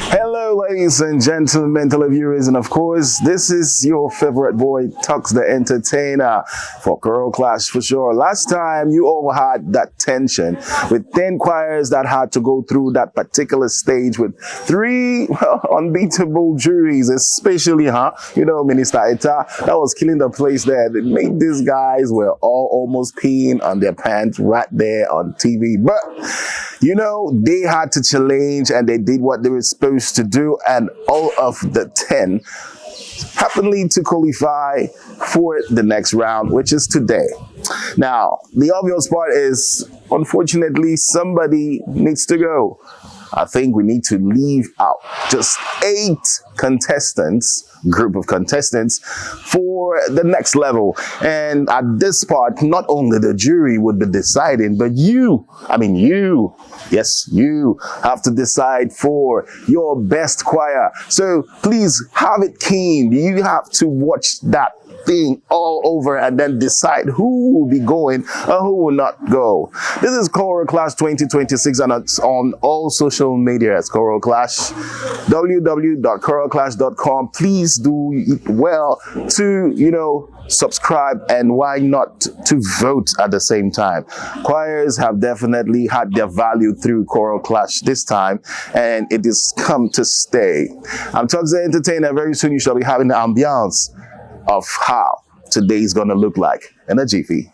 Hello, ladies and gentlemen, televiewers, and of course, this is your favorite boy, Tux the Entertainer, for Choral Clash for sure. Last time, you all had that tension with 10 choirs that had to go through that particular stage with three unbeatable juries, especially, Minister Ita, that was killing the place there. They made these guys were all almost peeing on their pants right there on TV. But they had to challenge and they did what they were supposed to do, and all of the 10 happened to qualify for the next round, which is today. Now, the obvious part is, unfortunately, somebody needs to go. I think we need to leave out just 8 group of contestants for the next level. And at this part, not only the jury would be deciding, but you have to decide for your best choir. So please have it keen. You have to watch that thing all over and then decide who will be going or who will not go. This is Choral Clash 2026 and it's on all social media as Choral Clash. www.choralclash.com. Please do it well to, subscribe, and why not to vote at the same time. Choirs have definitely had their value through Choral Clash this time, and it is come to stay. I'm Tux the Entertainer. Very soon you shall be having the ambiance of how today is going to look like in a jiffy.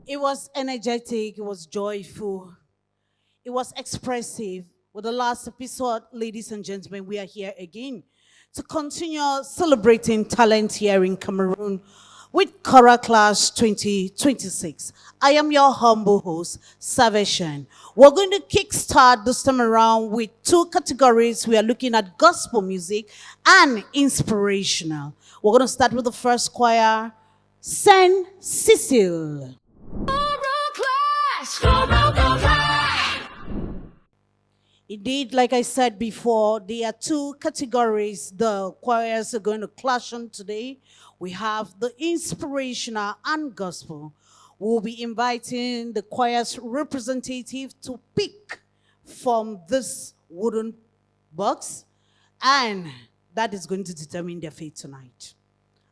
It was energetic, it was joyful, it was expressive. With the last episode, ladies and gentlemen, we are here again to continue celebrating talent here in Cameroon with Choral Clash 2026. I am your humble host, Cecile. We're going to kickstart this time around with 2 categories. We are looking at gospel music and inspirational. We're going to start with the first choir, Cecile. Indeed, like I said before, there are 2 categories the choirs are going to clash on today. We have the inspirational and gospel. We'll be inviting the choir's representative to pick from this wooden box, and that is going to determine their fate tonight.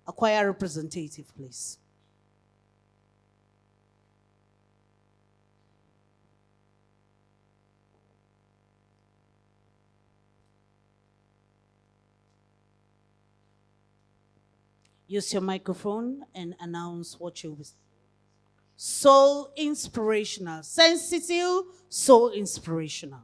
A choir representative, please. Use your microphone and announce what you will. Soul inspirational. Sensitive, soul inspirational.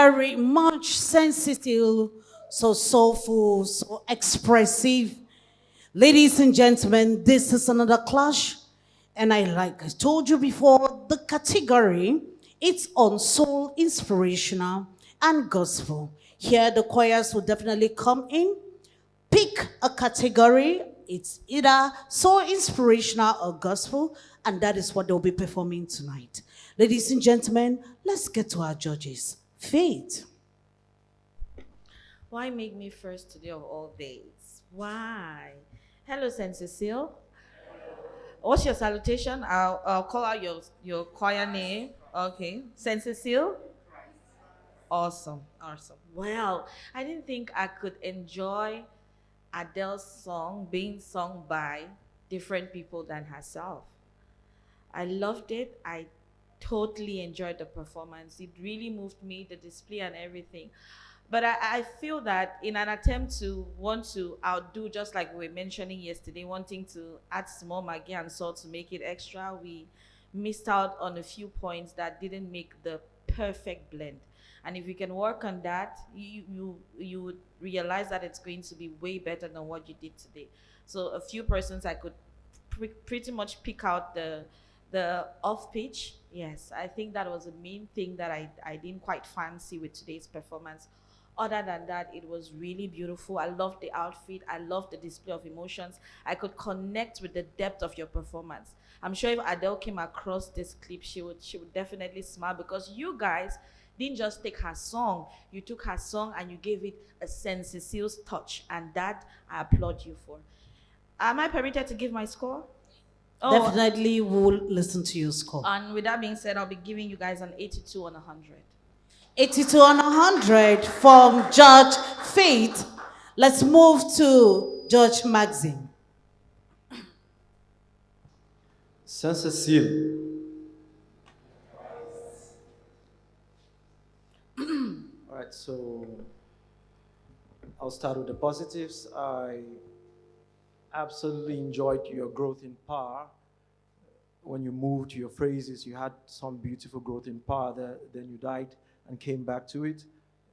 very much sensitive, so soulful, so expressive. Ladies and gentlemen, this is another clash. And like I told you before, the category, it's on soul, inspirational, and gospel. Here, the choirs will definitely come in, pick a category. It's either soul, inspirational, or gospel, and that is what they'll be performing tonight. Ladies and gentlemen, let's get to our judges. Faith. Why make me first today of all days? Why? Hello, Saint Cecile. What's your salutation? I'll call out your choir name. Okay. Saint Cecile? Awesome. Awesome. Well, I didn't think I could enjoy Adele's song being sung by different people than herself. I loved it. I totally enjoyed the performance. It really moved me, the display and everything. But I feel that in an attempt to want to outdo, just like we were mentioning yesterday, wanting to add small maggi and salt to make it extra, we missed out on a few points that didn't make the perfect blend. And if you can work on that, you would realize that it's going to be way better than what you did today. So a few persons I could pretty much pick out the off pitch. Yes, I think that was the main thing that I didn't quite fancy with today's performance. Other than that, it was really beautiful. I loved the outfit. I loved the display of emotions. I could connect with the depth of your performance. I'm sure if Adele came across this clip, she would definitely smile, because you guys didn't just take her song. You took her song and you gave it a Saint Cecile's touch, and that I applaud you for. Am I permitted to give my score? Oh, Definitely will listen to your score. and with that being said, I'll be giving you guys an 82 on 100. 82 on 100 from Judge Faith. Let's move to Judge Maxim. Saint Cecile. All right, so I'll start with the positives. I absolutely enjoyed your growth in power. When you moved your phrases, you had some beautiful growth in power there, then you died and came back to it.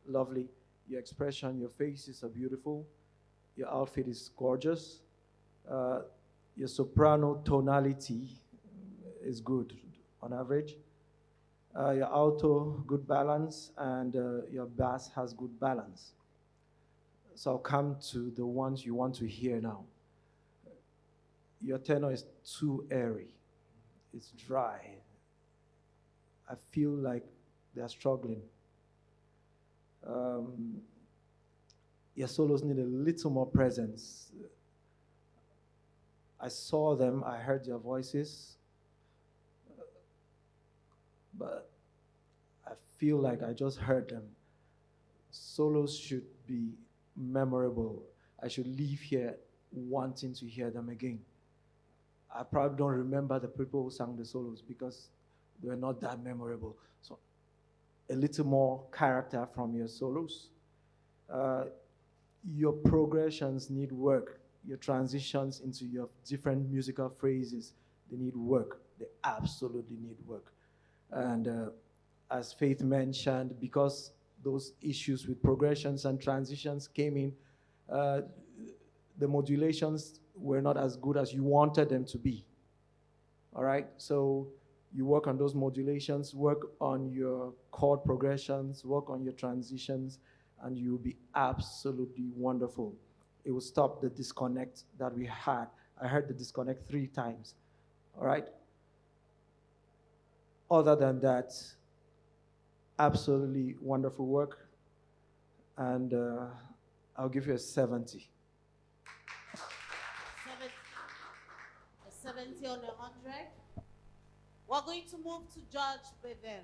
Lovely. Your expression, your faces are beautiful. Your outfit is gorgeous. Your soprano tonality is good on average. Your alto, good balance, and your bass has good balance. So I'll come to the ones you want to hear now. Your tenor is too airy. It's dry. I feel like they're struggling. Your solos need a little more presence. I saw them, I heard their voices, but I feel like I just heard them. Solos should be memorable. I should leave here wanting to hear them again. I probably don't remember the people who sang the solos because they were not that memorable. So a little more character from your solos. Your progressions need work. Your transitions into your different musical phrases, they need work. They absolutely need work. And as Faith mentioned, because those issues with progressions and transitions came in, the modulations were not as good as you wanted them to be. All right? So you work on those modulations, work on your chord progressions, work on your transitions, and you'll be absolutely wonderful. It will stop the disconnect that we had. I heard the disconnect 3 times. All right? Other than that, absolutely wonderful work. And I'll give you a 70. 70 on 100. We're going to move to Judge Bevel.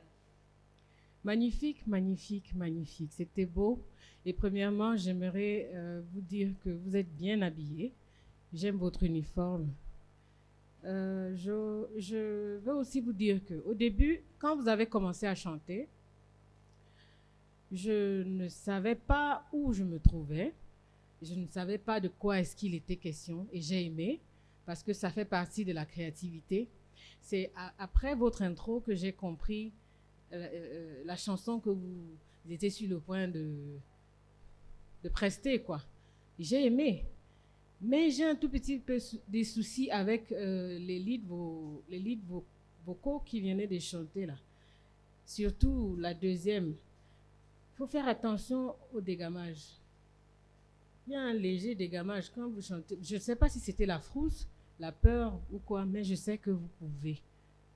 Magnifique, magnifique, magnifique. C'était beau. Et premièrement, j'aimerais vous dire que vous êtes bien habillés. J'aime votre uniforme. Je veux aussi vous dire qu'au début, quand vous avez commencé à chanter, je ne savais pas où je me trouvais. Je ne savais pas de quoi est-ce qu'il était question. Et j'ai aimé, parce que ça fait partie de la créativité. C'est après votre intro que j'ai compris la chanson que vous étiez sur le point de prester, quoi. J'ai aimé. Mais j'ai un tout petit peu des soucis avec les leads vocaux qui venaient de chanter là. Surtout la deuxième. Il faut faire attention au dégamage. Il y a un léger dégamage quand vous chantez. Je ne sais pas si c'était la frousse, la peur ou quoi, mais je sais que vous pouvez.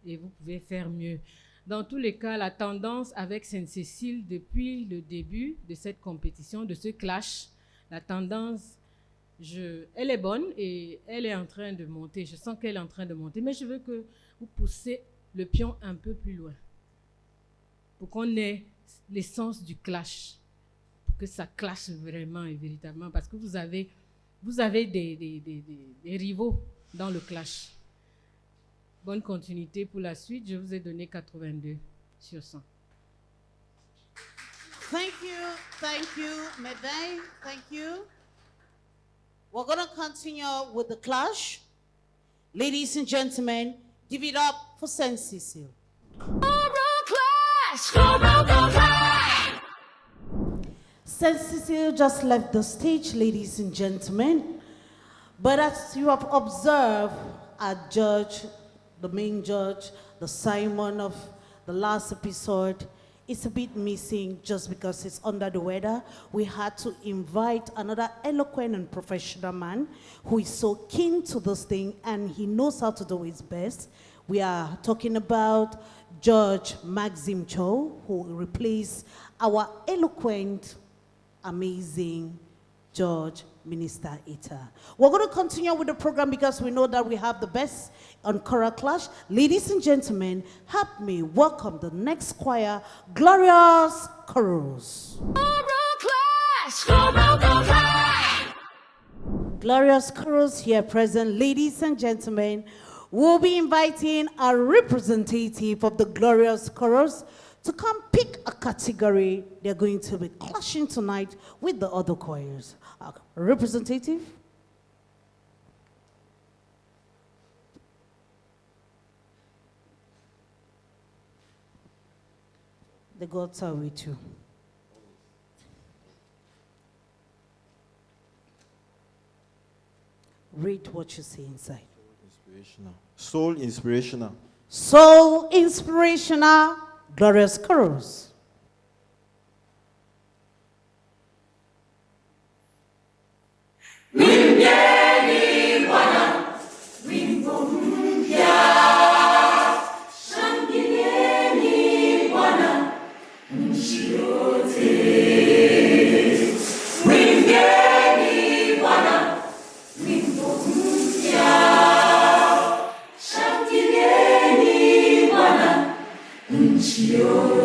Et vous pouvez faire mieux. Dans tous les cas, la tendance avec Sainte-Cécile depuis le début de cette compétition, de ce clash, la tendance, elle est bonne et elle est en train de monter. Je sens qu'elle est en train de monter, mais je veux que vous poussez le pion un peu plus loin pour qu'on ait l'essence du clash, pour que ça clash vraiment et véritablement, parce que vous avez des rivaux dans le clash. Bonne continuité pour la suite. Je vous ai donné 82 sur 100. Thank you, Medai, thank you. We're going to continue with the clash. Ladies and gentlemen, give it up for Saint Cecile. Saint Cecile just left the stage, ladies and gentlemen. But as you have observed, our judge, the main judge, the Simon of the last episode, is a bit missing just because it's under the weather. We had to invite another eloquent and professional man who is so keen to this thing and he knows how to do his best. We are talking about Judge Maxim Cho, who replaced our eloquent, amazing Judge Minister Ita. We're going to continue with the program because we know that we have the best on Choral Clash. Ladies and gentlemen, help me welcome the next choir, Glorious Chorus. Glorious Chorus here present. Ladies and gentlemen, we'll be inviting a representative of the Glorious Chorus to come pick a category they're going to be clashing tonight with the other choirs. Representative? The gods are with you. Read what you see inside. Inspirational. Soul inspirational. Soul inspirational, Glorious Chorus. Joy.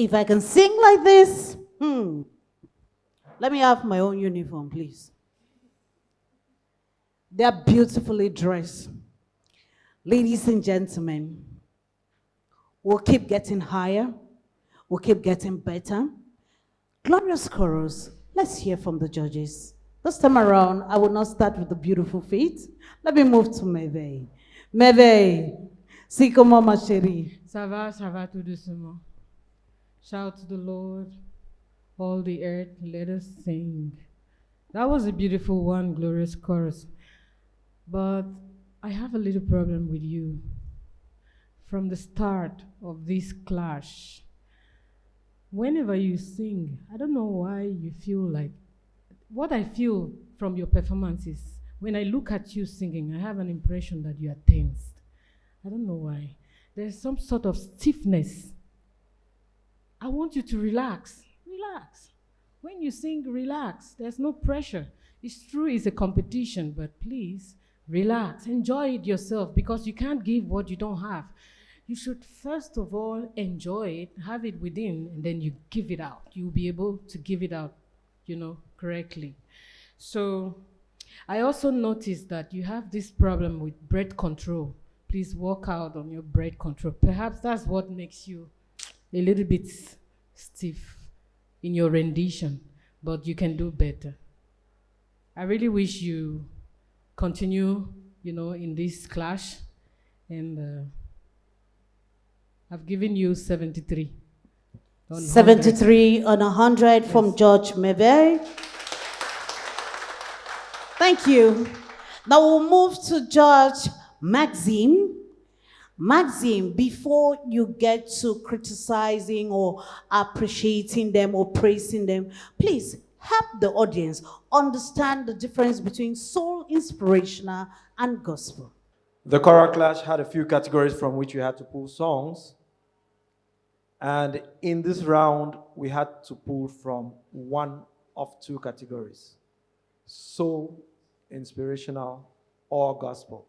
If I can sing like this, let me have my own uniform, please. They are beautifully dressed. Ladies and gentlemen, we'll keep getting higher. We'll keep getting better. Glorious chorus. Let's hear from the judges. This time around, I will not start with the beautiful feet. Let me move to Merveille. Merveille, c'est comment ma chérie? Ça va tout doucement. Shout to the Lord, all the earth, let us sing. That was a beautiful one, glorious chorus. But I have a little problem with you. From the start of this clash, whenever you sing, I don't know why you feel like, what I feel from your performances, when I look at you singing, I have an impression that you are tensed. I don't know why. There's some sort of stiffness. I want you to relax. Relax. When you sing, relax. There's no pressure. It's true it's a competition, but please, relax. Enjoy it yourself because you can't give what you don't have. You should first of all enjoy it, have it within, and then you give it out. You'll be able to give it out, correctly. So I also noticed that you have this problem with breath control. Please work out on your breath control. Perhaps that's what makes you a little bit stiff in your rendition, but you can do better. I really wish you continue, in this clash, and I've given you 73. 73 on 100 from Judge Merveille. Thank you. Now we'll move to Judge Maxime. Maxime, before you get to criticizing or appreciating them or praising them, please help the audience understand the difference between soul, inspirational, and gospel. The choral clash had a few categories from which we had to pull songs. And in this round, we had to pull from one of two categories: soul, inspirational, or gospel.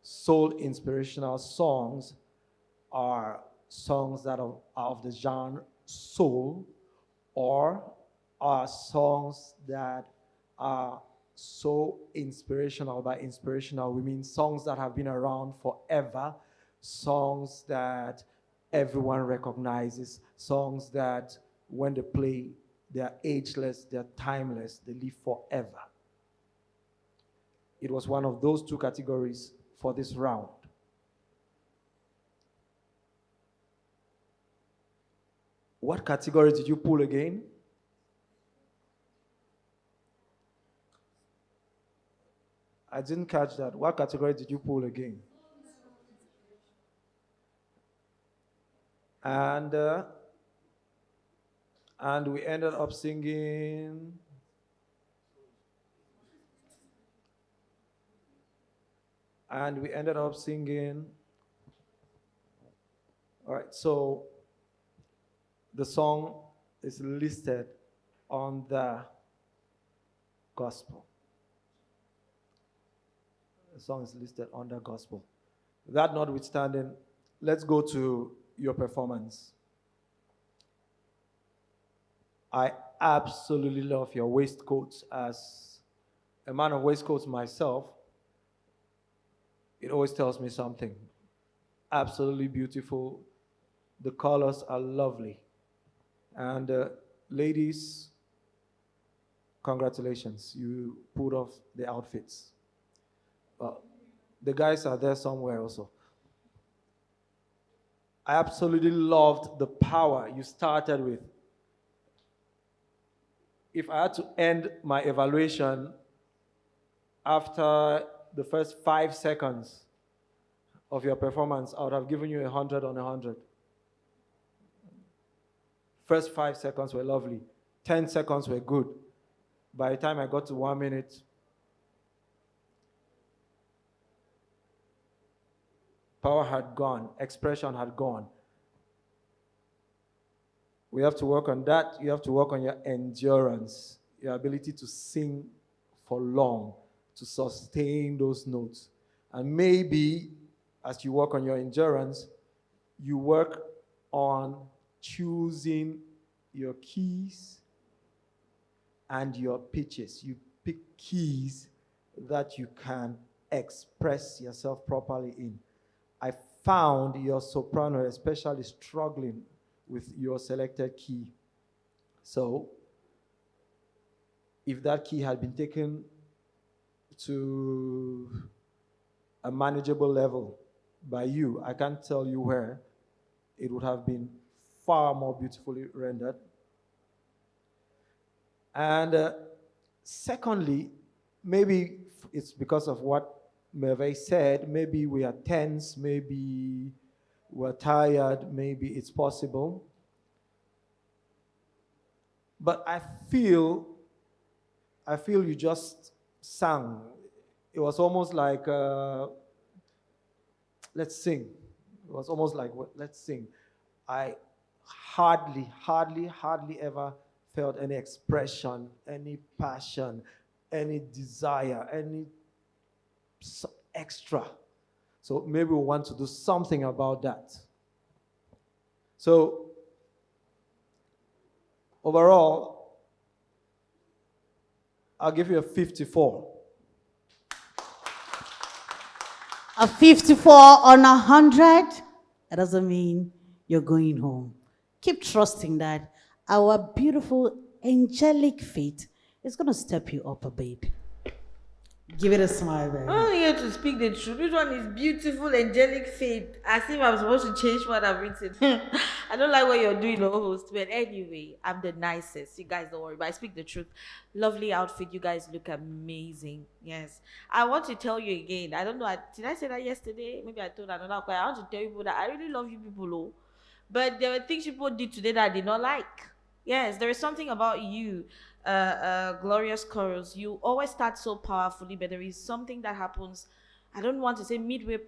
Soul inspirational songs are songs that are of the genre soul, or are songs that are so inspirational. By inspirational, we mean songs that have been around forever, songs that everyone recognizes, songs that when they play, they are ageless, they are timeless, they live forever. It was one of those two categories for this round. What category did you pull again? I didn't catch that. What category did you pull again? And we ended up singing. And we ended up singing. All right, so the song is listed on the gospel. The song is listed on the gospel. That notwithstanding, let's go to your performance. I absolutely love your waistcoats. As a man of waistcoats myself, it always tells me something. Absolutely beautiful. The colors are lovely. And ladies, congratulations. You pulled off the outfits. The guys are there somewhere also. I absolutely loved the power you started with. If I had to end my evaluation after the first 5 seconds of your performance, I would have given you 100 on 100. First 5 seconds were lovely. 10 seconds were good. By the time I got to 1 minute, power had gone, expression had gone. We have to work on that. You have to work on your endurance. your ability to sing for long, to sustain those notes. And maybe as you work on your endurance, you work on choosing your keys and your pitches. You pick keys that you can express yourself properly in. I found your soprano especially struggling with your selected key. So, if that key had been taken to a manageable level by you, I can't tell you where, it would have been far more beautifully rendered. And secondly, maybe it's because of what Merveille said, maybe we are tense, maybe we're tired, maybe it's possible. But I feel you just sang. It was almost like, let's sing. It was almost like, let's sing. I hardly ever felt any expression, any passion, any desire, any extra. So maybe we want to do something about that. So overall, I'll give you a 54. A 54 on 100, that doesn't mean you're going home. Keep trusting that our beautiful angelic fate is going to step you up a bit. Give it a smile, baby. I'm only here to speak the truth. Which one is beautiful, angelic faith? As if I'm supposed to change what I've written. I don't like what you're doing, no host. But anyway, I'm the nicest. You guys don't worry, but I speak the truth. Lovely outfit. You guys look amazing. Yes. I want to tell you again. I don't know. Did I say that yesterday? Maybe I told another choir. I want to tell you that I really love you people, oh. But there were things people did today that I did not like. Yes, there is something about you, glorious chorals. You always start so powerfully, but there is something that happens. I don't want to say midway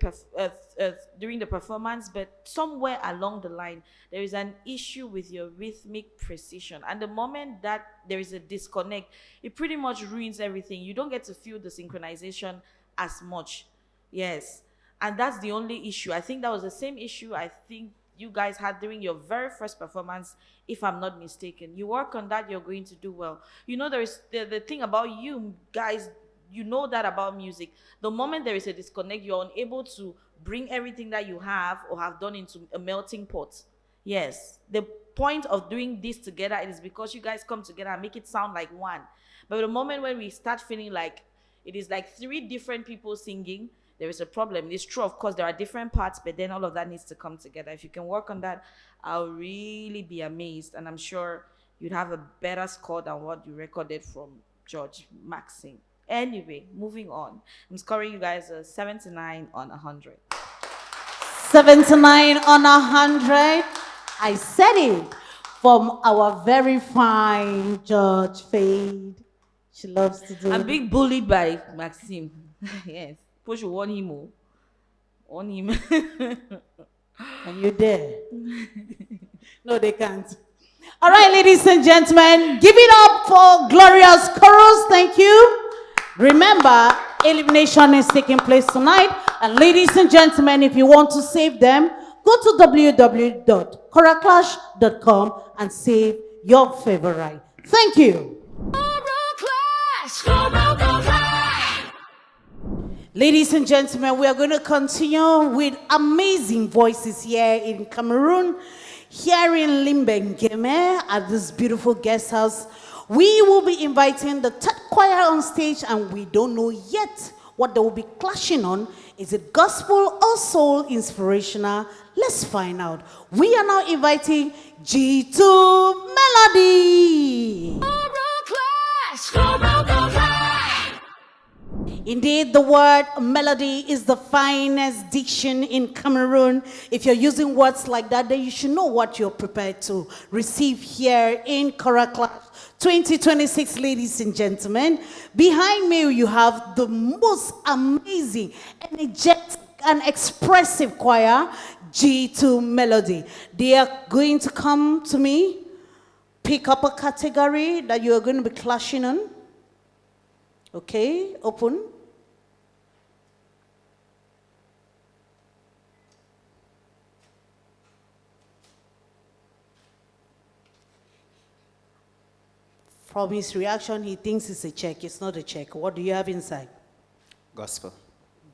during the performance, but somewhere along the line, there is an issue with your rhythmic precision. And the moment that there is a disconnect, it pretty much ruins everything. You don't get to feel the synchronization as much. Yes. And that's the only issue. I think that was the same issue I think you guys had during your very first performance, if I'm not mistaken. You work on that, you're going to do well. You know, there is the thing about you guys, you know that about music. The moment there is a disconnect, you're unable to bring everything that you have or have done into a melting pot. Yes. The point of doing this together is because you guys come together and make it sound like one. But the moment when we start feeling like it is like three different people singing, there is a problem. It's true, of course, there are different parts, but then all of that needs to come together. If you can work on that, I'll really be amazed. And I'm sure you'd have a better score than what you recorded from George Maxine. Anyway, moving on. I'm scoring you guys a 79 on 100. 79 on 100. I said it from our very fine Judge Fade. She loves to do I'm it. being bullied by Maxime. Yes. People should warn him. Oh. Warn him. And you're there. No, they can't. All right, ladies and gentlemen, give it up for glorious chorus. Thank you. Remember, elimination is taking place tonight. And ladies and gentlemen, if you want to save them, go to www.choralclash.com and save your favorite. Thank you. Ladies and gentlemen, we are going to continue with amazing voices here in Cameroon, here in Limbengeme at this beautiful guest house. We will be inviting the third choir on stage, and we don't know yet what they will be clashing on. Is it gospel or soul inspirational? Let's find out. We are now inviting G2 Melody. Indeed, the word melody is the finest diction in Cameroon. If you're using words like that, then you should know what you're prepared to receive here in Choral Clash 2026, ladies and gentlemen. Behind me, you have the most amazing, energetic, and expressive choir, G2 Melody. They are going to come to me pick up a category that you are going to be clashing on. Okay, open. From his reaction, he thinks it's a check. It's not a check. What do you have inside? Gospel.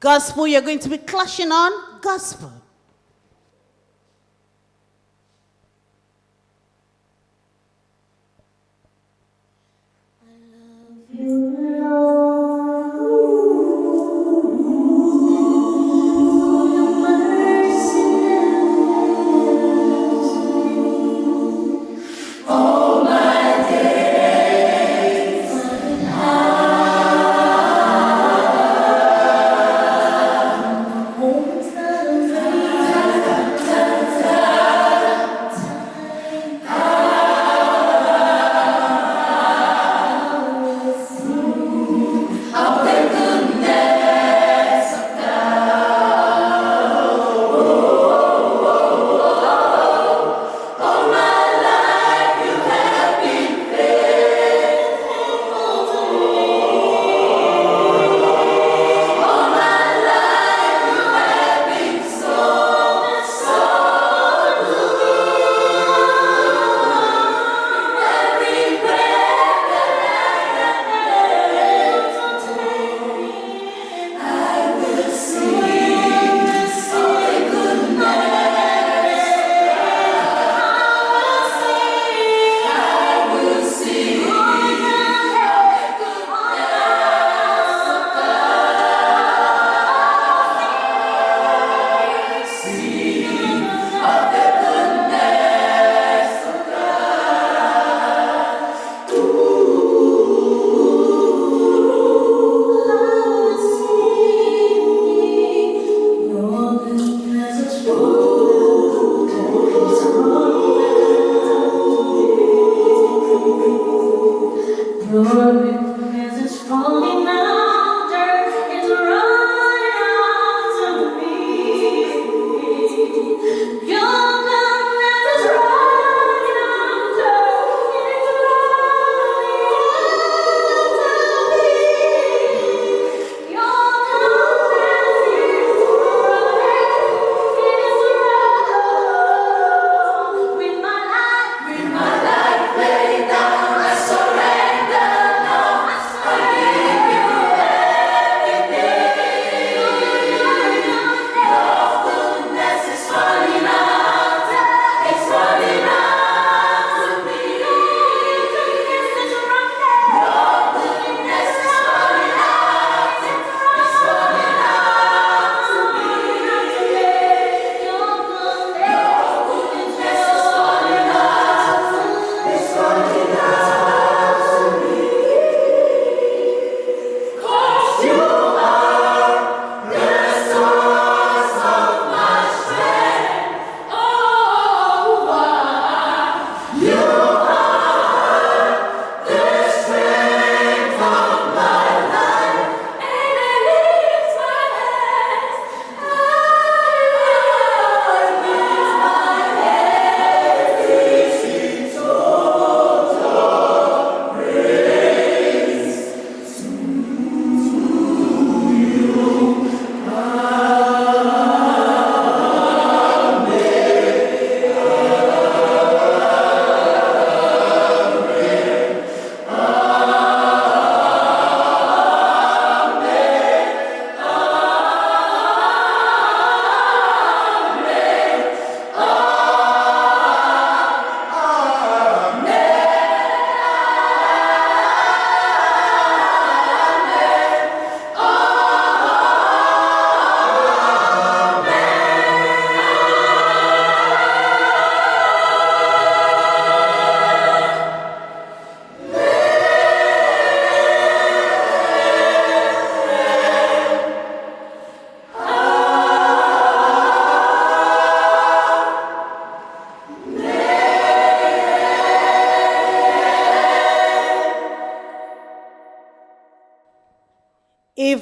Gospel, you're going to be clashing on gospel.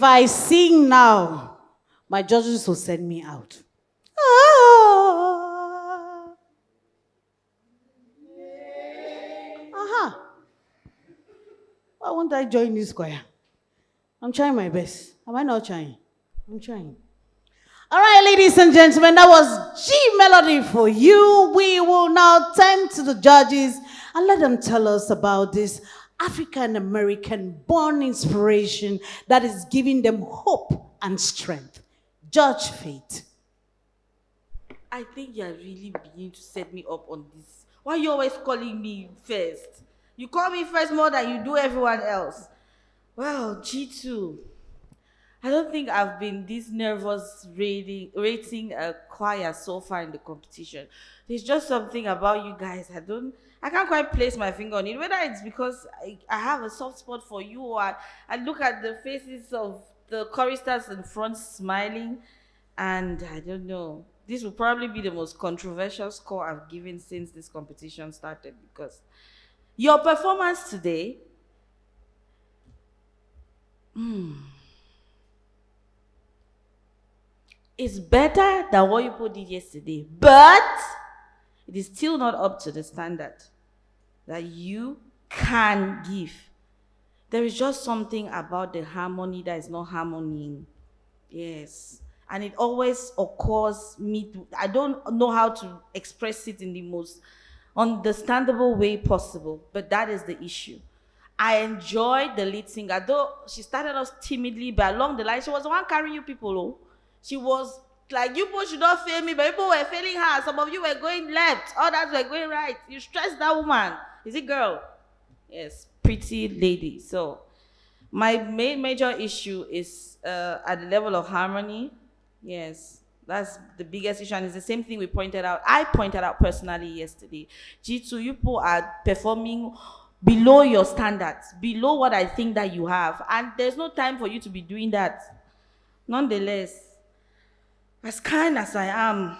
If I sing now, my judges will send me out. Ah. Why won't I join this choir? I'm trying my best. Am I not trying? I'm trying. All right, ladies and gentlemen, that was G Melody for you. We will now turn to the judges and let them tell us about this African American born inspiration that is giving them hope and strength. Judge Fate. I think you're really beginning to set me up on this. Why are you always calling me first? You call me first more than you do everyone else. Well, G2. I don't think I've been this nervous rating a choir so far in the competition. There's just something about you guys. I can't quite place my finger on it. Whether it's because I have a soft spot for you, or I look at the faces of the choristers in front smiling, and I don't know. This will probably be the most controversial score I've given since this competition started, because your performance today, is better than what you did yesterday, but it is still not up to the standard that you can give. There is just something about the harmony that is not harmonying. Yes. And it always occurs I don't know how to express it in the most understandable way possible, but that is the issue. I enjoyed the lead singer, though she started off timidly, but along the line, she was the one carrying you people. Oh. She was like, you people should not fail me, but people were failing her. Some of you were going left, others were going right. You stressed that woman. Is it girl? Yes, pretty lady. So my major issue is at the level of harmony. Yes, that's the biggest issue, and it's the same thing I pointed out personally yesterday. G2, you people are performing below your standards, below what I think that you have, and there's no time for you to be doing that. Nonetheless, as kind as I am,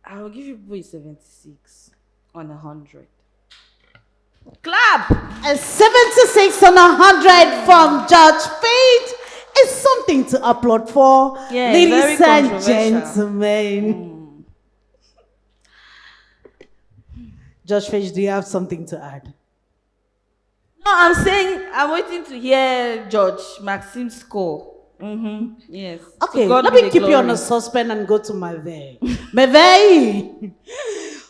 I will give you boy 76 on 100. Clap! A 76 on 100 from Judge Fate is something to applaud for. Yeah, ladies very and controversial. gentlemen. Judge Fate, do you have something to add? No, I'm saying I'm waiting to hear George Maxime's score. Yes. Okay, let me keep you on a suspense and go to Merveille. Merveille,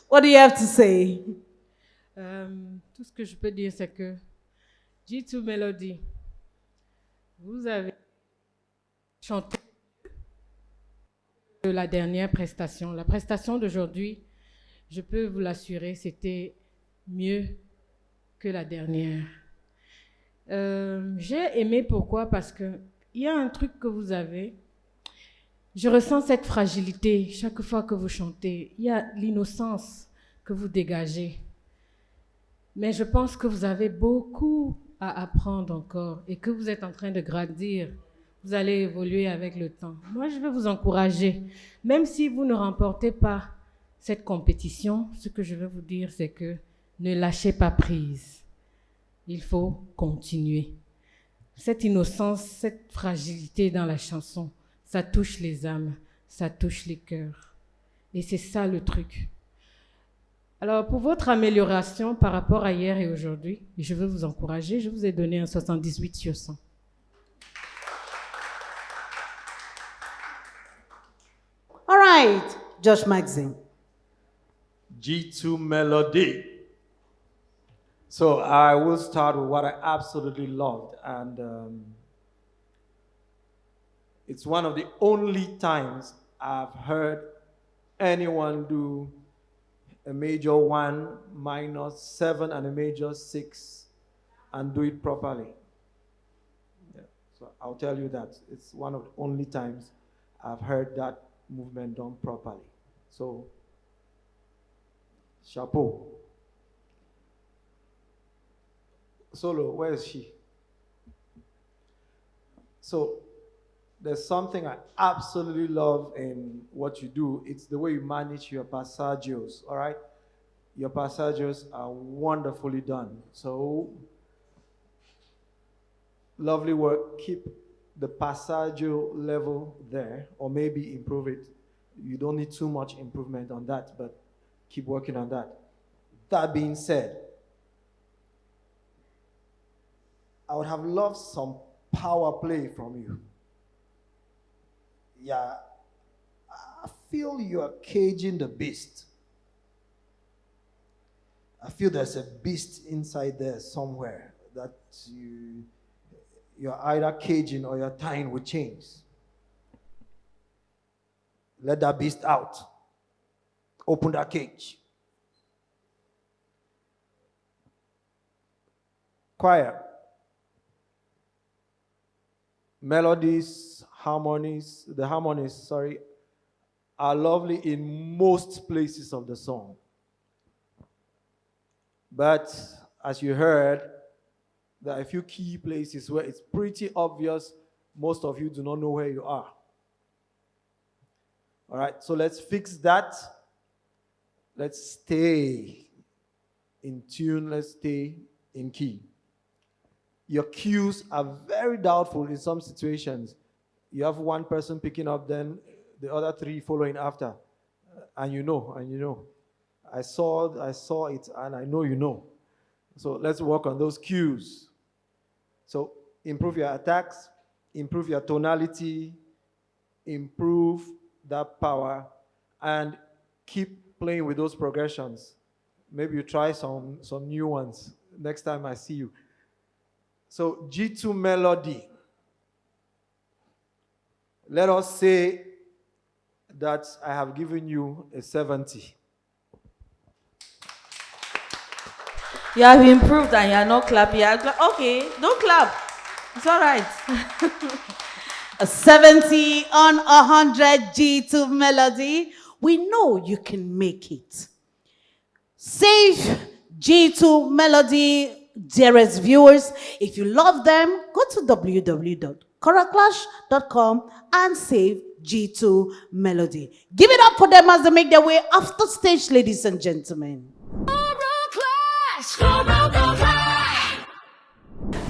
what do you have to say? Tout ce que je peux dire, c'est que G2 Melody, vous avez chanté de la dernière prestation. La prestation d'aujourd'hui, je peux vous l'assurer, c'était mieux que la dernière. J'ai aimé pourquoi? Parce que il y a un truc que vous avez. Je ressens cette fragilité chaque fois que vous chantez. Il y a l'innocence que vous dégagez. Mais je pense que vous avez beaucoup à apprendre encore et que vous êtes en train de grandir. Vous allez évoluer avec le temps. Moi, je vais vous encourager. Même si vous ne remportez pas cette compétition, ce que je veux vous dire, c'est que ne lâchez pas prise. Il faut continuer. Cette innocence, cette fragilité dans la chanson, ça touche les âmes, ça touche les cœurs. Et c'est ça le truc. Alors, pour votre amélioration par rapport à hier et aujourd'hui, je veux vous encourager. Je vous ai donné un 78 sur 100. All right, Josh Maxine. G2 Melody. So I will start with what I absolutely loved, and it's one of the only times I've heard anyone do a major 1 minus 7 and a major 6 and do it properly. Yeah. So I'll tell you that it's one of the only times I've heard that movement done properly. So, chapeau. Solo, where is she? So, there's something I absolutely love in what you do. It's the way you manage your passagios, all right? Your passagios are wonderfully done. So, lovely work. Keep the passaggio level there, or maybe improve it. You don't need too much improvement on that, but keep working on that. That being said, I would have loved some power play from you. Yeah, I feel you are caging the beast. I feel there's a beast inside there somewhere that you're either caging or you're tying with chains. Let that beast out. Open that cage. Choir. Melodies, harmonies, the harmonies, sorry, are lovely in most places of the song. But as you heard, there are a few key places where it's pretty obvious most of you do not know where you are. All right, so let's fix that. Let's stay in tune. Let's stay in key. Your cues are very doubtful in some situations. You have one person picking up, then the other three following after. And you know. I saw it, and I know you know. So let's work on those cues. So improve your attacks, improve your tonality, improve that power, and keep playing with those progressions. Maybe you try some new ones next time I see you. So G2 melody. Let us say that I have given you a 70. You have improved and you are not clapping. Okay, don't clap. It's all right. A 70 on 100 G2 melody. We know you can make it. Save G2 melody. Dearest viewers, if you love them, go to www.choralclash.com and save G2 melody. Give it up for them as they make their way after stage, ladies and gentlemen.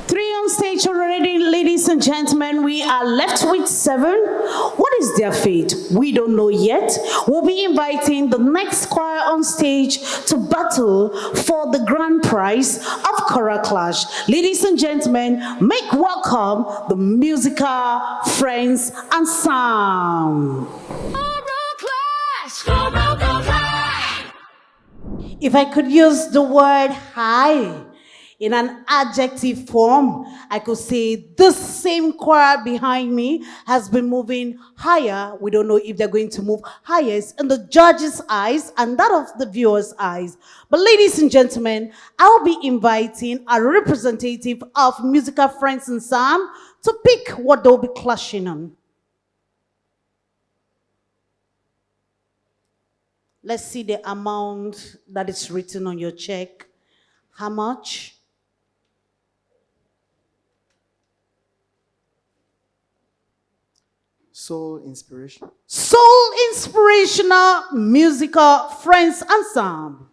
Three on stage already, ladies and gentlemen. We are left with 7. What is their fate? We don't know yet. We'll be inviting the next choir on stage to battle for the grand prize of Choral Clash. Ladies and gentlemen, make welcome the musical friends ensemble. If I could use the word high in an adjective form, I could say this same choir behind me has been moving higher. We don't know if they're going to move highest in the judges' eyes and that of the viewers' eyes. But ladies and gentlemen, I'll be inviting a representative of Musical Friends Ensemble to pick what they'll be clashing on. Let's see the amount that is written on your check. How much? Soul Inspirational. Soul Inspirational Musical Friends Ensemble.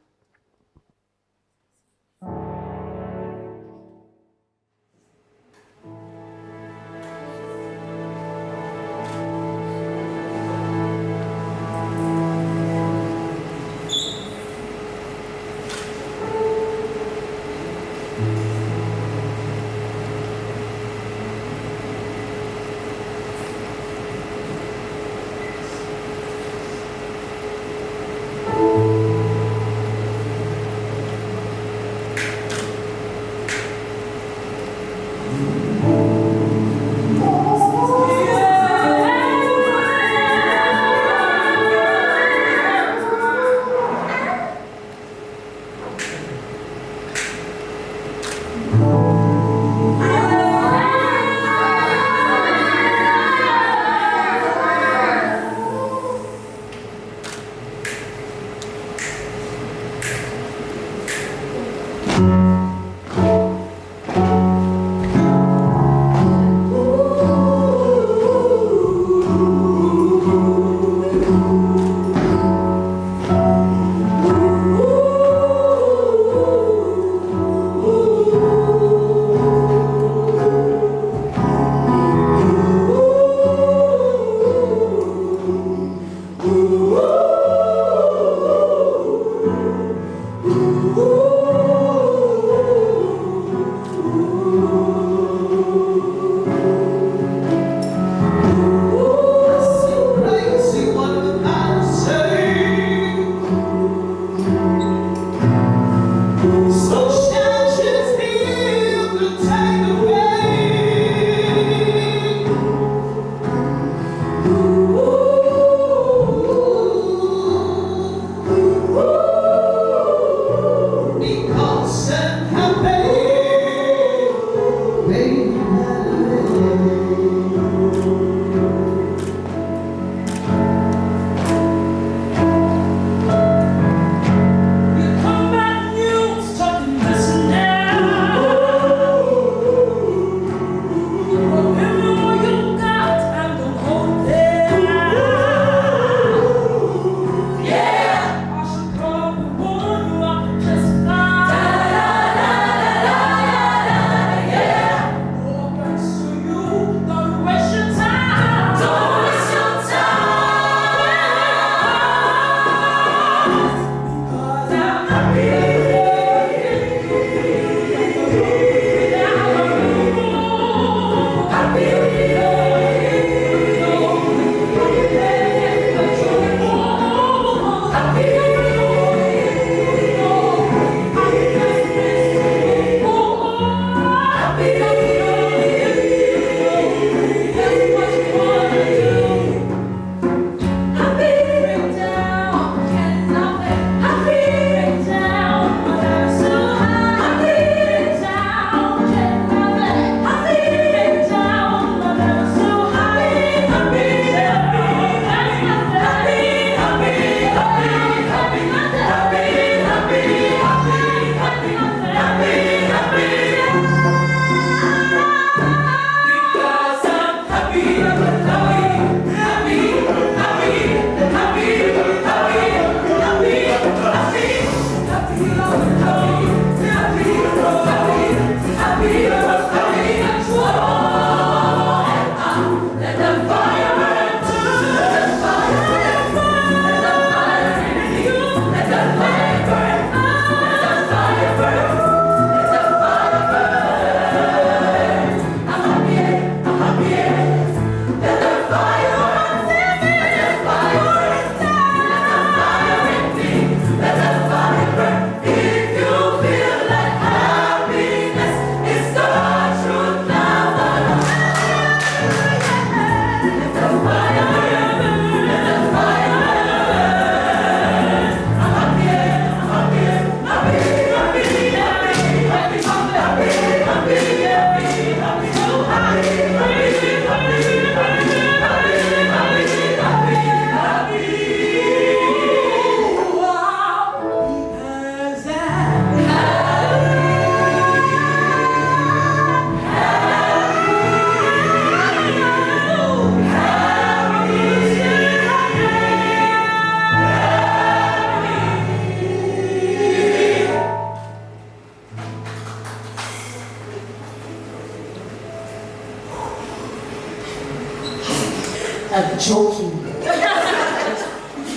I'm joking.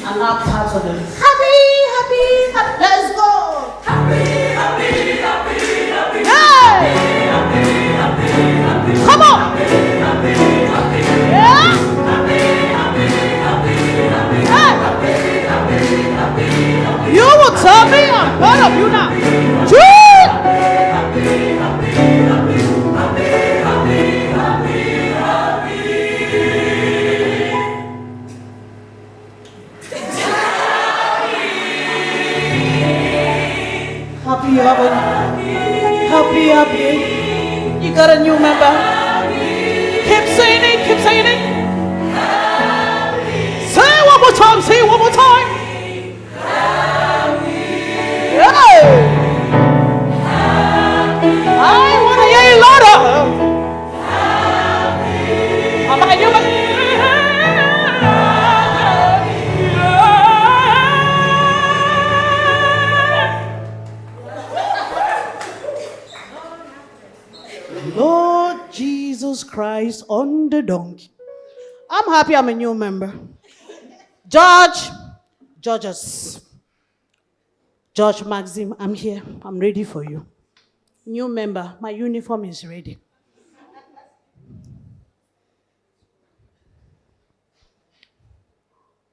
I'm not part of them. Happy, happy, happy. Let's go. Happy, happy, happy, happy. Hey! Come on. Yeah. Hey. You will tell me I'm part of you now. Happy. You got a new member. Keep saying it, keep saying it. Say it one more time, say it one more time. Hey! I want to hear you louder. Am I doing? Lord Jesus Christ on the donkey. I'm happy I'm a new member. Georges, George Maxim, I'm here. I'm ready for you. New member, my uniform is ready.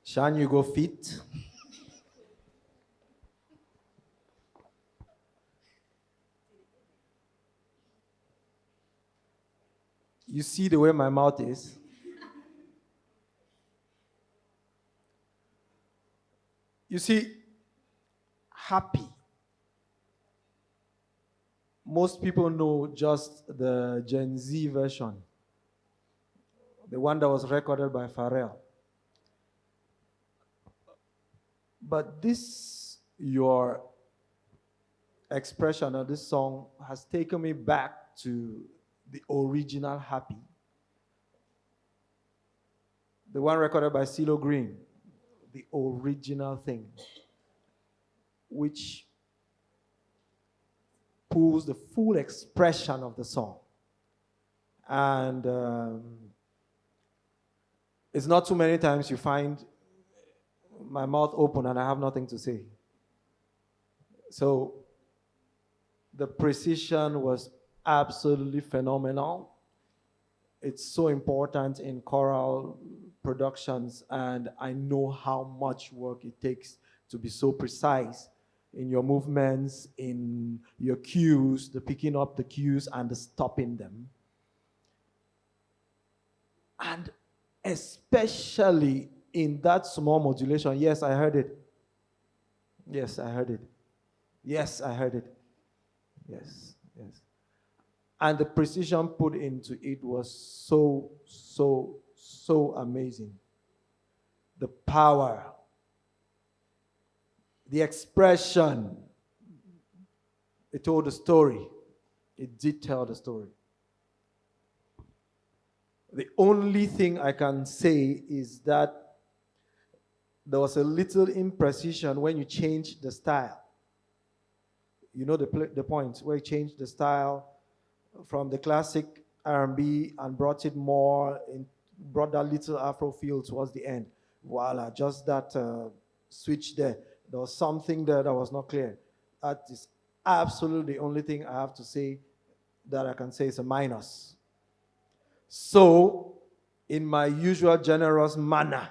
Shan, you go fit. You see the way my mouth is? You see, happy. Most people know just the Gen Z version, the one that was recorded by Pharrell. But this, your expression of this song has taken me back to the original Happy. The one recorded by CeeLo Green, the original thing, which pulls the full expression of the song. And it's not too many times you find my mouth open and I have nothing to say. So the precision was absolutely phenomenal. It's so important in choral productions, and I know how much work it takes to be so precise in your movements, in your cues, the picking up the cues and the stopping them. And especially in that small modulation. Yes, I heard it. Yes, I heard it. Yes, I heard it. Yes. And the precision put into it was so amazing. The power, the expression, it told the story. It did tell the story. The only thing I can say is that there was a little imprecision when you changed the style. You know the point where you changed the style from the classic R&B and brought it more in, brought that little Afro feel towards the end. Voila, just that switch there. There was something there that was not clear. That is absolutely the only thing I have to say that I can say is a minus. So, in my usual generous manner,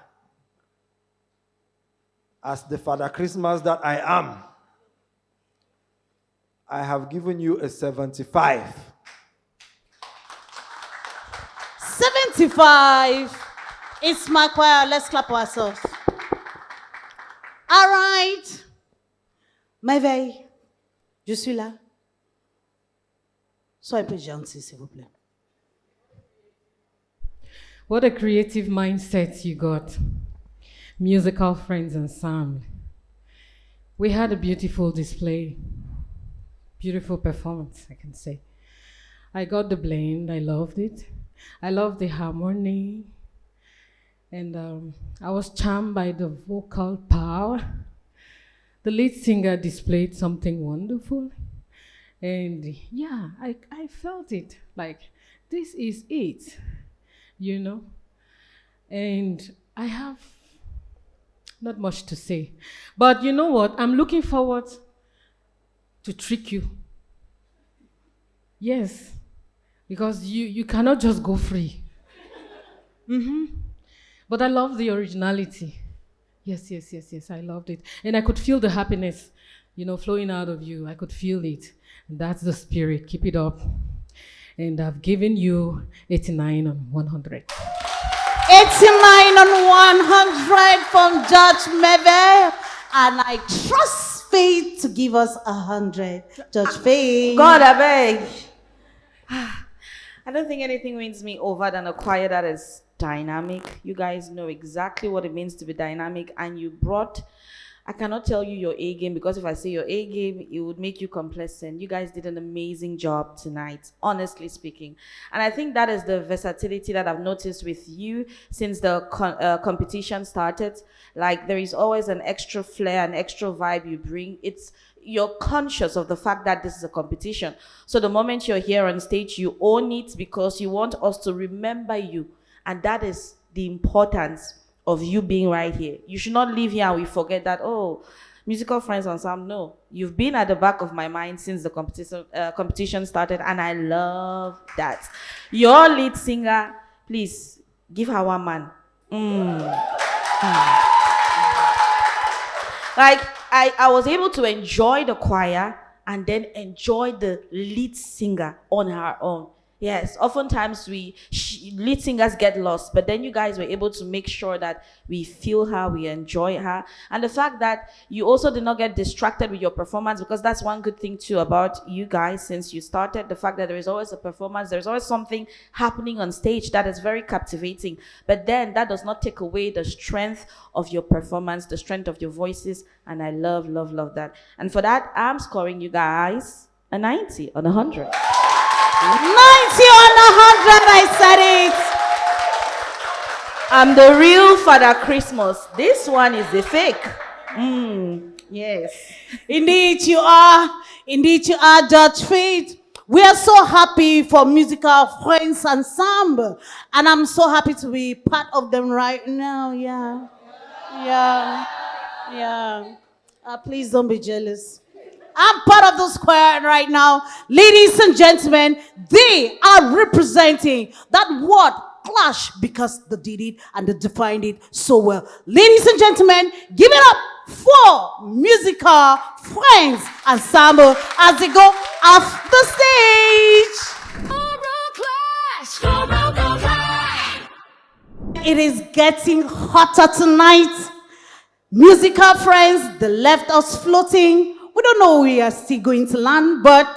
as the Father Christmas that I am, I have given you a 75. 75. It's my choir. Let's clap ourselves. All right. Merveille, je suis là. Sois un peu gentil, s'il vous plaît. What a creative mindset you got. Musical friends ensemble. We had a beautiful display. Beautiful performance, I can say. I got the blend, I loved it. I loved the harmony. And I was charmed by the vocal power. The lead singer displayed something wonderful. And yeah, I felt it, like this is it, you know. And I have not much to say. But you know what? I'm looking forward to trick you. Yes, because you cannot just go free. But I love the originality. Yes, yes, yes, yes, I loved it. And I could feel the happiness, flowing out of you. I could feel it. And that's the spirit. Keep it up. And I've given you 89 on 100. 89 on 100 from Judge Meve. And I trust Faith to give us 100. Judge Faith. God, I beg. I don't think anything wins me over than a choir that is dynamic. You guys know exactly what it means to be dynamic, and you brought, I cannot tell you your A game, because if I say your A game, it would make you complacent. You guys did an amazing job tonight, honestly speaking. And I think that is the versatility that I've noticed with you since the competition started. Like, there is always an extra flair, an extra vibe you bring. You're conscious of the fact that this is a competition. So the moment you're here on stage, you own it because you want us to remember you. And that is the importance of you being right here. You should not leave here and we forget that, oh, musical friends ensemble. No, you've been at the back of my mind since the competition started, and I love that. Your lead singer, please give her one man. Like, I was able to enjoy the choir and then enjoy the lead singer on her own. Yes, oftentimes lead singers get lost, but then you guys were able to make sure that we feel her, we enjoy her. And the fact that you also did not get distracted with your performance, because that's one good thing too about you guys since you started, the fact that there is always a performance, there's always something happening on stage that is very captivating. But then that does not take away the strength of your performance, the strength of your voices, and I love, love, love that. And for that, I'm scoring you guys a 90 on 100. 90 on 100, I said it. I'm the real Father Christmas. This one is the fake. Yes. Indeed you are. Indeed you are, Judge Faith. We are so happy for Musical Friends Ensemble. And I'm so happy to be part of them right now. Yeah. Please don't be jealous. I'm part of this choir right now. Ladies and gentlemen, they are representing that word clash because they did it and they defined it so well. Ladies and gentlemen, give it up for Musical Friends Ensemble as they go off the stage. It is getting hotter tonight. Musical friends, they left us floating. We don't know we are still going to land, but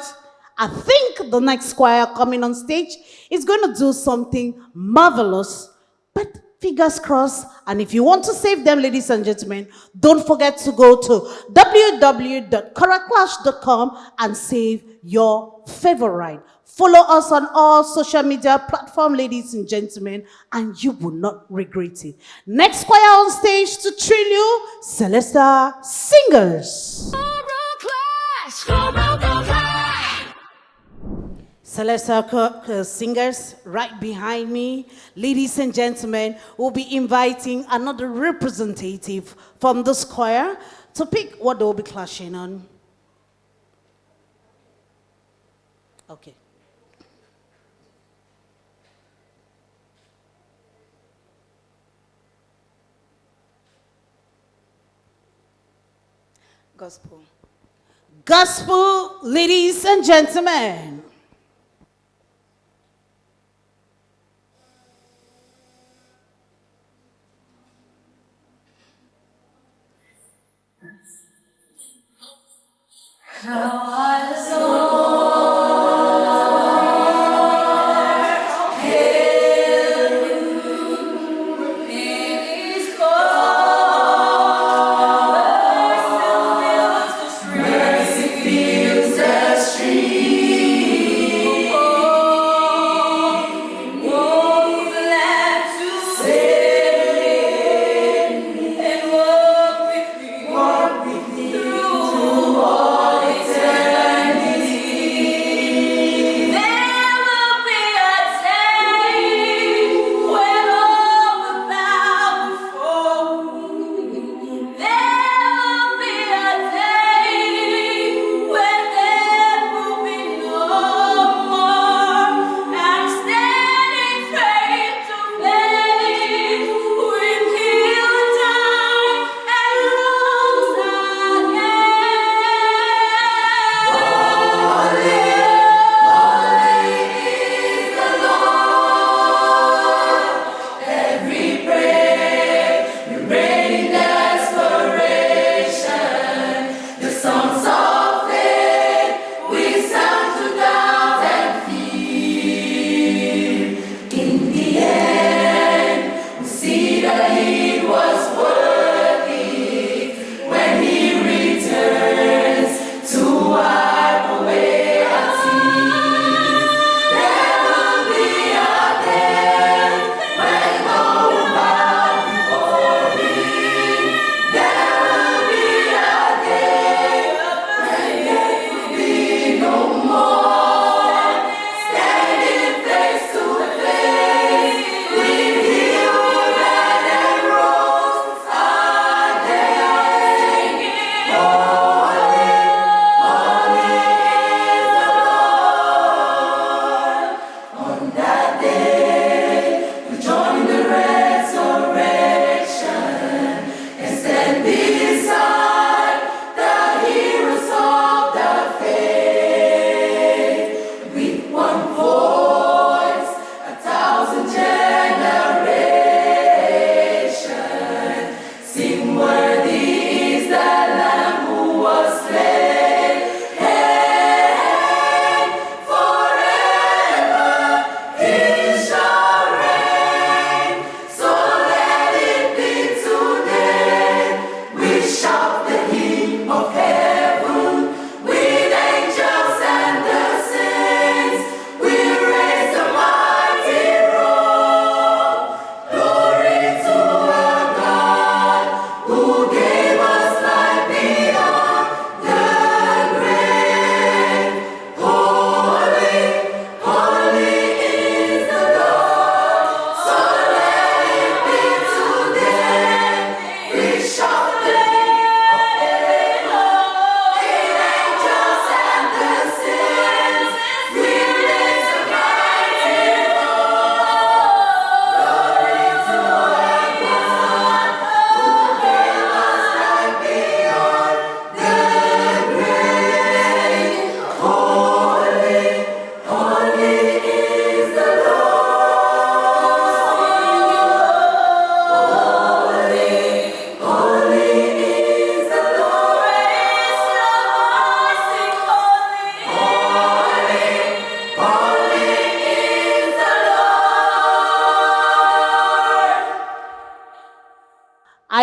I think the next choir coming on stage is going to do something marvelous. But fingers crossed. And if you want to save them, ladies and gentlemen, don't forget to go to www.choralclash.com and save your favorite. Follow us on all social media platforms, ladies and gentlemen, and you will not regret it. Next choir on stage to thrill you, Celesta Singers. Celesta Singers right behind me. Ladies and gentlemen, we'll be inviting another representative from this choir to pick what they'll be clashing on. Okay. Gospel. Gospel, ladies and gentlemen.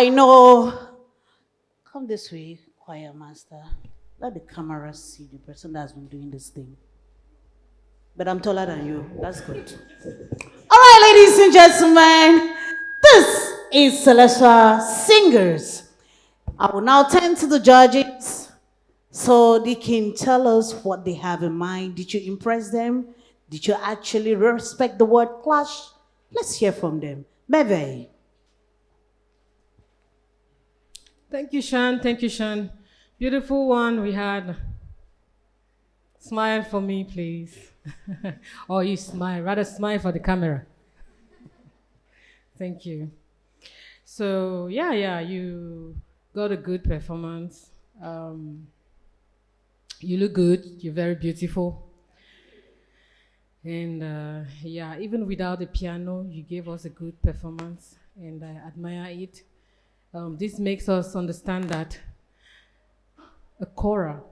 I know. Come this way, choir master. Let the camera see the person that's been doing this thing. But I'm taller than you. That's good. All right, ladies and gentlemen, this is Celestial Singers. I will now turn to the judges so they can tell us what they have in mind. Did you impress them? Did you actually respect the word clash? Let's hear from them. Meve. Thank you, Sean. Thank you, Sean. Beautiful one we had. Smile for me, please. Or you smile, rather smile for the camera. Thank you. So, yeah, you got a good performance. You look good, you're very beautiful. And yeah, even without the piano, you gave us a good performance, and I admire it. This makes us understand that a choral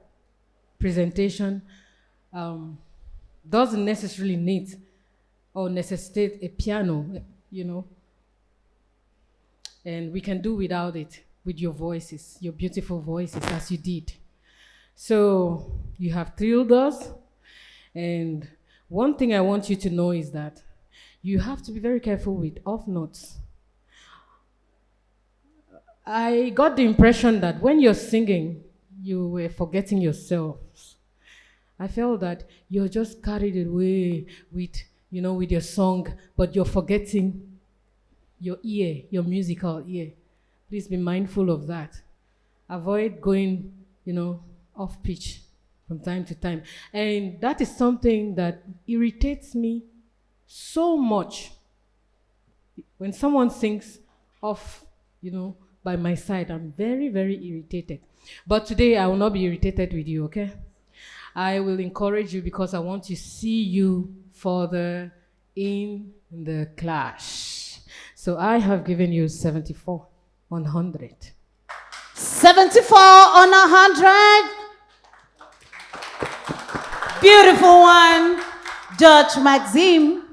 presentation doesn't necessarily need or necessitate a piano, you know, and we can do without it with your voices, your beautiful voices, as you did. So you have thrilled us, and one thing I want you to know is that you have to be very careful with off notes. I got the impression that when you're singing, you were forgetting yourselves. I felt that you're just carried away with, with your song, but you're forgetting your ear, your musical ear. Please be mindful of that. Avoid going, off pitch from time to time. And that is something that irritates me so much. When someone sings off, by my side, I'm very, very irritated. But today I will not be irritated with you, okay? I will encourage you because I want to see you further in the clash. So I have given you 74 on 100. 74 on 100. Beautiful one. Judge Maxime.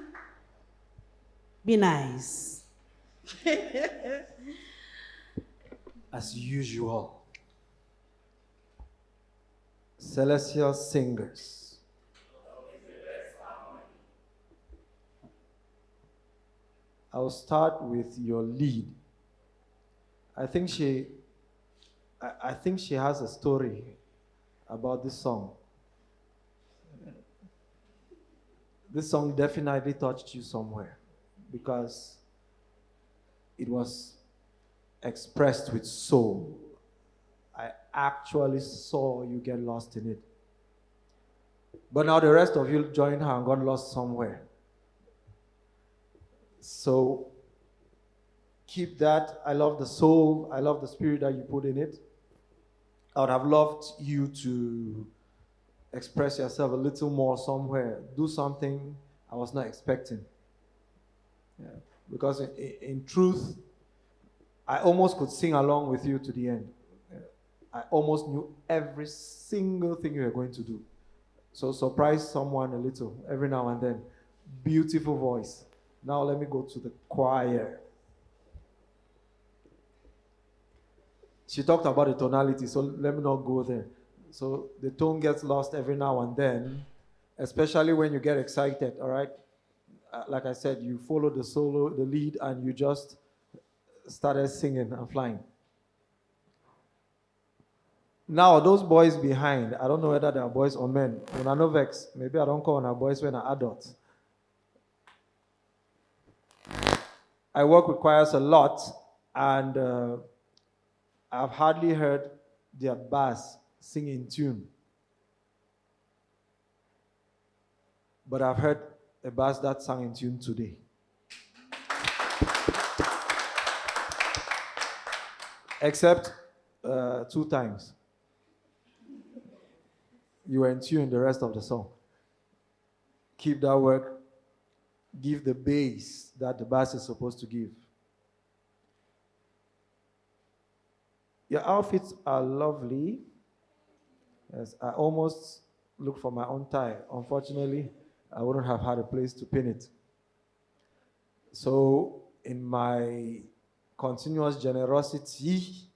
Be nice. As usual, Celestial Singers. I'll start with your lead. I think she has a story about this song. This song definitely touched you somewhere because it was expressed with soul. I actually saw you get lost in it. But now the rest of you joined her and got lost somewhere. So keep that. I love the soul. I love the spirit that you put in it. I would have loved you to express yourself a little more somewhere. Do something I was not expecting. Yeah. Because in truth, I almost could sing along with you to the end. I almost knew every single thing you were going to do. So surprise someone a little every now and then. Beautiful voice. Now let me go to the choir. She talked about the tonality, so let me not go there. So the tone gets lost every now and then, especially when you get excited, all right? Like I said, you follow the solo, the lead, and you just started singing and flying. Now, those boys behind, I don't know whether they are boys or men. When I know vex, maybe I don't call them boys when I'm adults. I work with choirs a lot, and I've hardly heard their bass sing in tune. But I've heard a bass that sang in tune today. Except 2 times. You were in tune the rest of the song. Keep that work. Give the bass that the bass is supposed to give. Your outfits are lovely. Yes, I almost looked for my own tie. Unfortunately, I wouldn't have had a place to pin it. So, in my continuous generosity,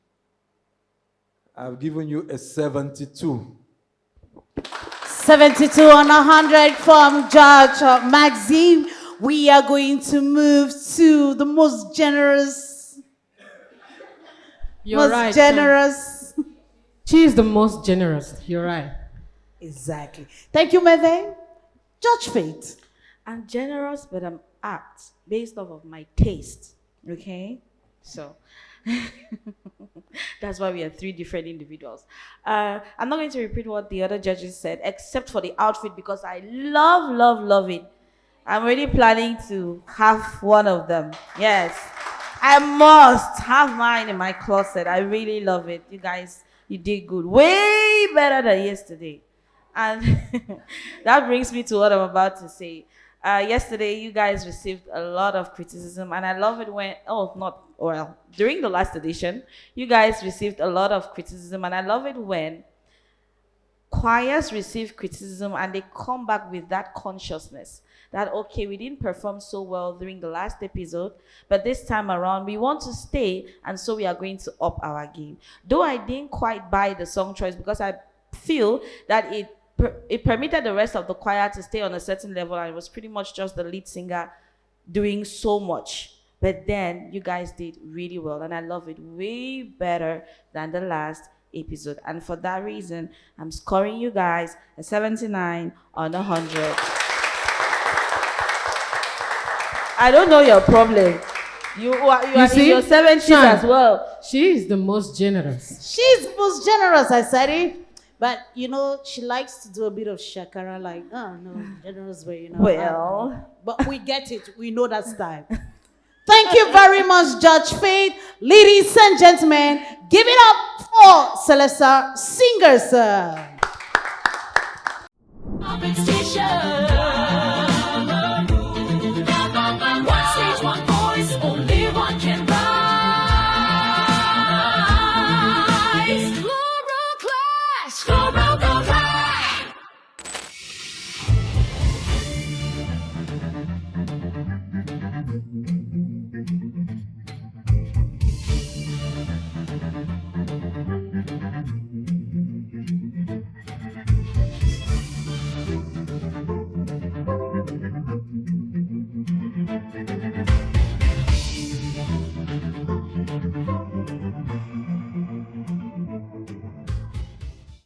I've given you a 72. 72 on 100 from Judge Maxime. We are going to move to the most generous. You're right. Generous. She is the most generous. You're right. Exactly. Thank you, Meve. Judge Faith. I'm generous, but I'm apt based off of my taste. Okay? So that's why we are three different individuals. I'm not going to repeat what the other judges said, except for the outfit, because I love it. I'm already planning to have one of them. Yes. I must have mine in my closet. I really love it. You guys, you did good. Way better than yesterday. And that brings me to what I'm about to say. Yesterday, you guys received a lot of criticism, and I love it when, during the last edition, you guys received a lot of criticism, and I love it when choirs receive criticism and they come back with that consciousness that, okay, we didn't perform so well during the last episode, but this time around, we want to stay, and so we are going to up our game. Though I didn't quite buy the song choice because I feel that it permitted the rest of the choir to stay on a certain level, and it was pretty much just the lead singer doing so much. But then you guys did really well, and I love it way better than the last episode. And for that reason, I'm scoring you guys a 79 on 100. I don't know your problem. You are in your 70s as well. She is the most generous. She's the most generous, I said it. But, she likes to do a bit of shakara, like, oh, no, generous way, Well. But we get it. We know that style. Thank you very much, Judge Faith. Ladies and gentlemen, give it up for Celesta Singers. One stage, one voice, only one can rise. Choral clash, choral clash.